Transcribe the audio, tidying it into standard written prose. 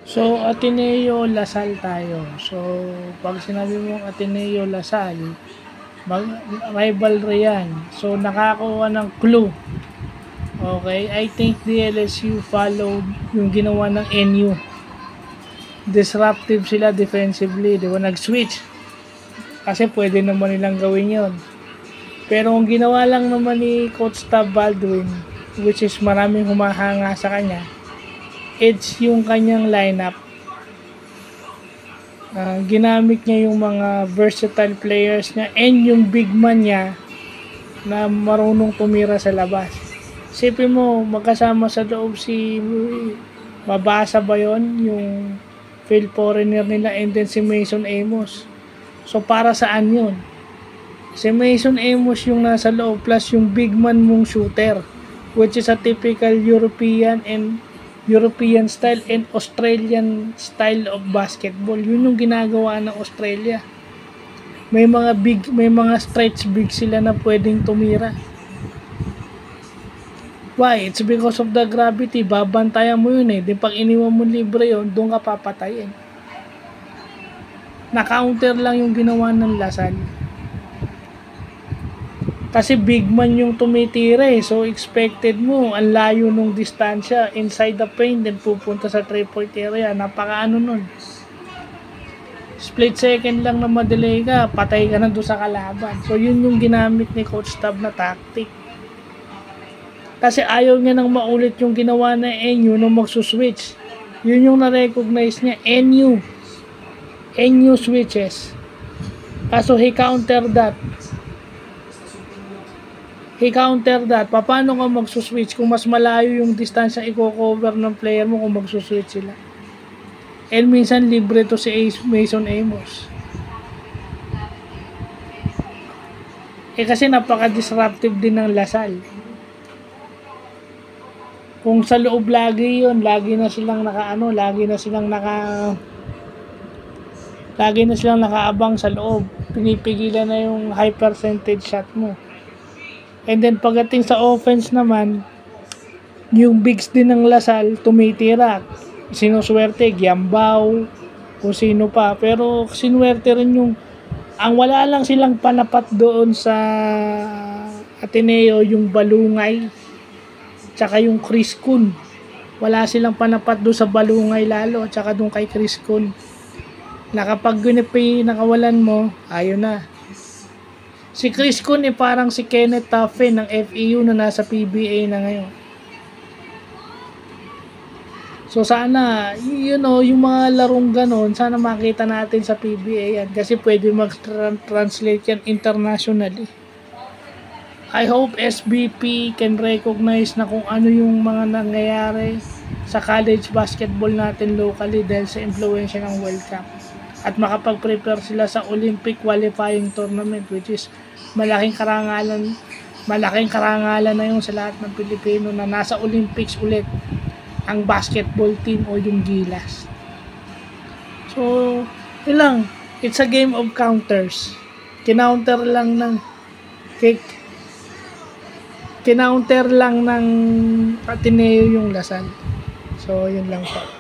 So, Ateneo, Lasal tayo. So, pag sinabi mong Ateneo, Lasal, rivalry yan. So, nakakuha ng clue. Okay, I think the LSU followed yung ginawa ng NU. Disruptive sila defensively, di ba? Nag-switch. Kasi pwede naman nilang gawin yon. Pero ang ginawa lang naman ni Coach Tab Baldwin, which is maraming humahanga sa kanya, it's yung kanyang lineup. Ginamit niya yung mga versatile players niya and yung big man niya na marunong tumira sa labas. Isipin mo, magkasama sa loob si mabasa ba yon yung field foreigner nila and then si Mason Amos. So para saan yun? Si Mason Amos yung nasa loob plus yung big man mong shooter, which is a typical European style and Australian style of basketball. Yun yung ginagawa ng Australia. May mga stretch big sila na pwedeng tumira. Why? It's because of the gravity. Babantayan mo yun eh. Di pag iniwan mo libre yun, doon ka papatayin. Na-counter lang yung ginawa ng Lasal. Kasi big man yung tumitira eh. So expected mo, ang layo nung distansya inside the paint then pupunta sa 3-point area. Napakaano nun. Split second lang na madelay ka, patay ka na doon sa kalaban. So yun yung ginamit ni Coach Tab na tactic. Kasi ayaw niya nang maulit yung ginawa na NU nung magsuswitch. Yun yung na-recognize niya, NU switches. Kaso he counter that. Paano ka magsuswitch kung mas malayo yung distansya i-cover ng player mo kung magsuswitch sila? And minsan libre to si Mason Amos. Kasi napaka-disruptive din ng Lasal. Kung sa loob lagi yun, lagi na silang nakaabang sa loob. Pinipigilan na yung high percentage shot mo. And then pagdating sa offense naman, yung bigs din ng Lasal tumitira. Sinuswerte, Giambao, kung sino pa. Pero sinuwerte rin yung, ang wala lang silang panapat doon sa Ateneo, yung Balungay, tsaka yung Chris Kun. Wala silang panapat doon sa Balungay lalo, tsaka doon kay Chris Kun. Kapag nakawalan mo, ayun na. Si Chris Kun parang si Kenneth Taffe ng FEU na nasa PBA na ngayon. So sana, yung mga larong ganon, sana makita natin sa PBA yan. Kasi pwede mag-translate yan internationally. I hope SBP can recognize na kung ano yung mga nangyayari sa college basketball natin locally dahil sa impluensya ng World Cup. At makapag-prepare sila sa Olympic qualifying tournament, which is malaking karangalan na yun sa lahat ng Pilipino na nasa Olympics ulit ang basketball team o yung Gilas. So, yun lang. It's a game of counters. Kinounter lang ng Ateneo yung Lasal. So, yun lang po.